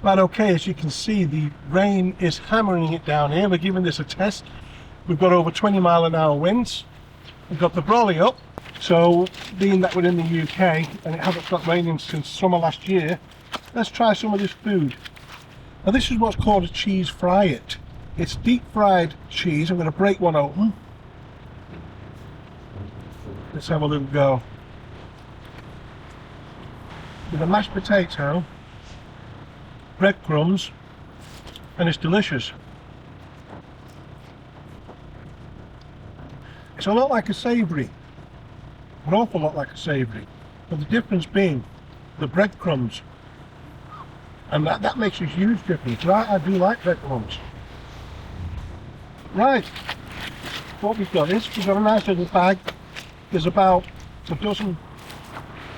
Right, okay, as you can see, the rain is hammering it down here. We're giving this a test. We've got over 20-mile-an-hour winds. We've got the brolly up, so being that we're in the UK and it hasn't stopped raining since summer last year, let's try some of this food. Now this is what's called a cheese fry it. It's deep fried cheese. I'm going to break one open. Let's have a little go. With a mashed potato, breadcrumbs, and it's delicious. It's a lot like a savoury, an awful lot like a savoury, but the difference being the breadcrumbs, and that makes a huge difference. I do like breadcrumbs. Right, what we've got is, we've got a nice little bag. There's about a dozen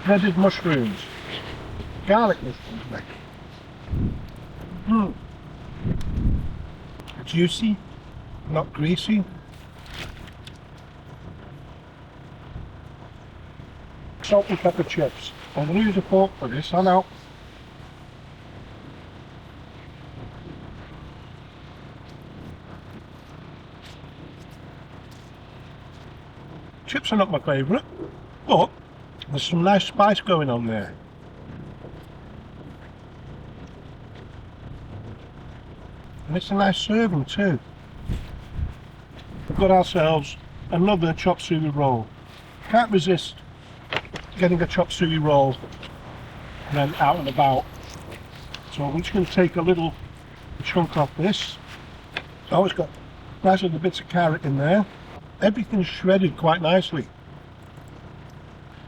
breaded mushrooms, garlic mushrooms, juicy, not greasy. Salt and pepper chips. I'm going to use a fork for this, I know. Chips are not my favourite, but there's some nice spice going on there. And it's a nice serving too. We've got ourselves another chop suey roll. Can't resist getting a chop suey roll and then out and about. So I'm just going to take a little chunk off this. Oh, it's got nice little bits of carrot in there. Everything's shredded quite nicely.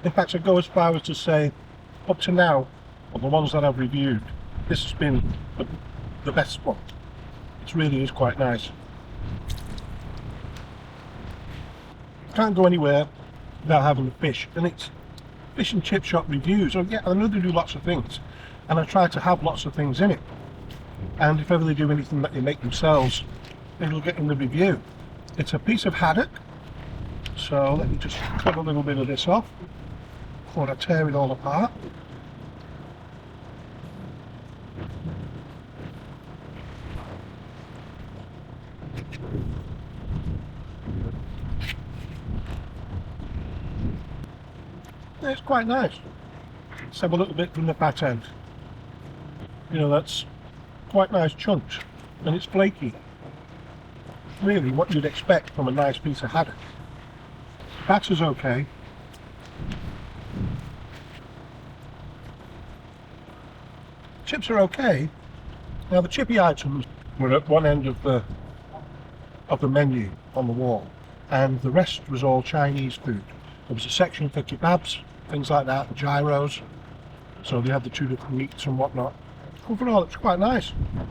In fact, I go as far as to say, up to now, of the ones that I've reviewed, this has been the best one. It really is quite nice. Can't go anywhere without having the fish, and it's fish and chip shop reviews. Yeah, I know they do lots of things, and I try to have lots of things in it. And if ever they do anything that they make themselves, it'll get in the review. It's a piece of haddock, so let me just cut a little bit of this off before I tear it all apart. It's quite nice. Let's have a little bit from the fat end. You know, that's quite nice chunks, and it's flaky. Really what you'd expect from a nice piece of haddock. Batter's okay. Chips are okay. Now the chippy items were at one end of the menu on the wall, and the rest was all Chinese food. There was a section for kebabs, things like that, gyros. So they had the two different meats and whatnot. Overall, it's quite nice. I'll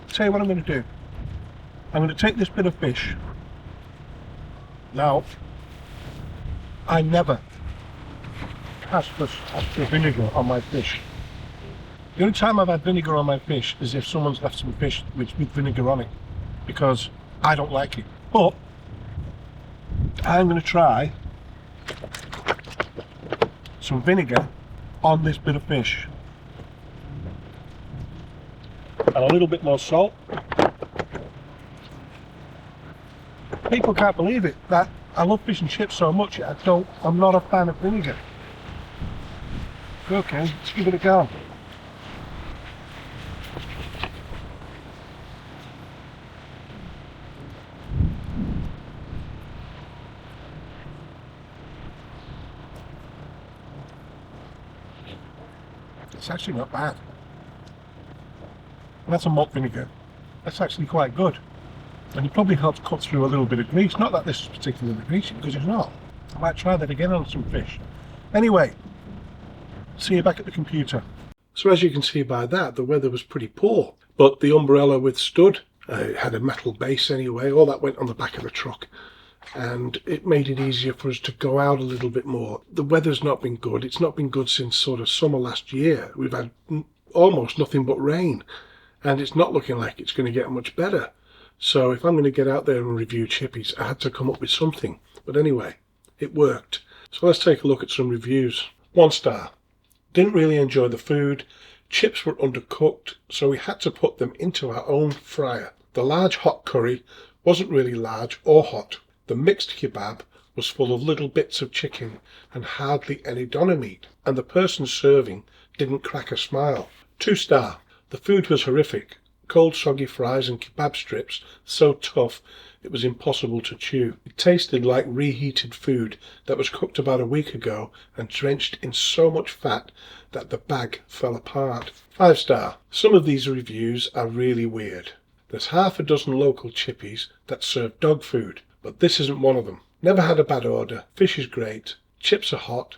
tell you what I'm going to do. I'm going to take this bit of fish. Now, I never ask for vinegar on my fish. The only time I've had vinegar on my fish is if someone's left some fish with vinegar on it, because I don't like it. But I'm going to try some vinegar on this bit of fish. And a little bit more salt. People can't believe it, that I love fish and chips so much, I'm not a fan of vinegar. Okay, let's give it a go. It's actually not bad. And that's a malt vinegar. That's actually quite good. And it probably helps cut through a little bit of grease. Not that this is particularly greasy, because it's not. I might try that again on some fish. Anyway, see you back at the computer. So as you can see by that, the weather was pretty poor, but the umbrella withstood. It had a metal base anyway. All that went on the back of the truck, and it made it easier for us to go out a little bit more. The weather's not been good. It's not been good since sort of summer last year. We've had almost nothing but rain, and it's not looking like it's going to get much better. So if I'm going to get out there and review chippies, I had to come up with something. But anyway, it worked. So let's take a look at some reviews. 1 star. Didn't really enjoy the food. Chips were undercooked, so we had to put them into our own fryer. The large hot curry wasn't really large or hot. The mixed kebab was full of little bits of chicken and hardly any doner meat, and the person serving didn't crack a smile. 2-star. The food was horrific. Cold soggy fries and kebab strips so tough it was impossible to chew. It tasted like reheated food that was cooked about a week ago and drenched in so much fat that the bag fell apart. 5-star. Some of these reviews are really weird. There's half a dozen local chippies that serve dog food, but this isn't one of them. Never had a bad order. Fish is great, chips are hot,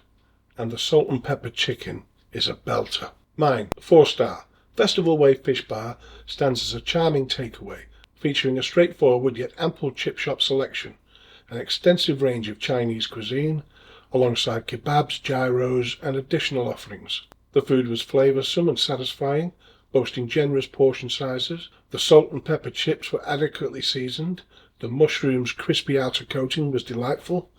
and the salt and pepper chicken is a belter. Mine, 4-star. Festival Way Fish Bar stands as a charming takeaway, featuring a straightforward yet ample chip shop selection, an extensive range of Chinese cuisine, alongside kebabs, gyros, and additional offerings. The food was flavoursome and satisfying, boasting generous portion sizes. The salt and pepper chips were adequately seasoned, the mushroom's crispy outer coating was delightful,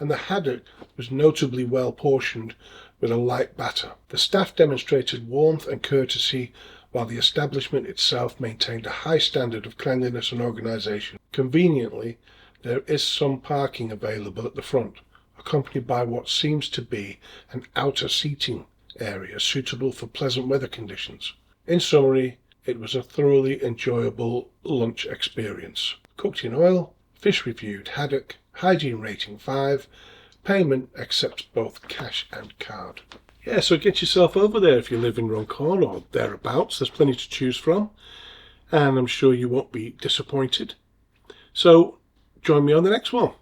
and the haddock was notably well portioned with a light batter. The staff demonstrated warmth and courtesy, while the establishment itself maintained a high standard of cleanliness and organisation. Conveniently, there is some parking available at the front, accompanied by what seems to be an outer seating area suitable for pleasant weather conditions. In summary, it was a thoroughly enjoyable lunch experience. Cooked in oil, fish reviewed haddock, hygiene rating 5, payment accepts both cash and card. Yeah, so get yourself over there if you live in Runcorn or thereabouts. There's plenty to choose from, and I'm sure you won't be disappointed. So join me on the next one.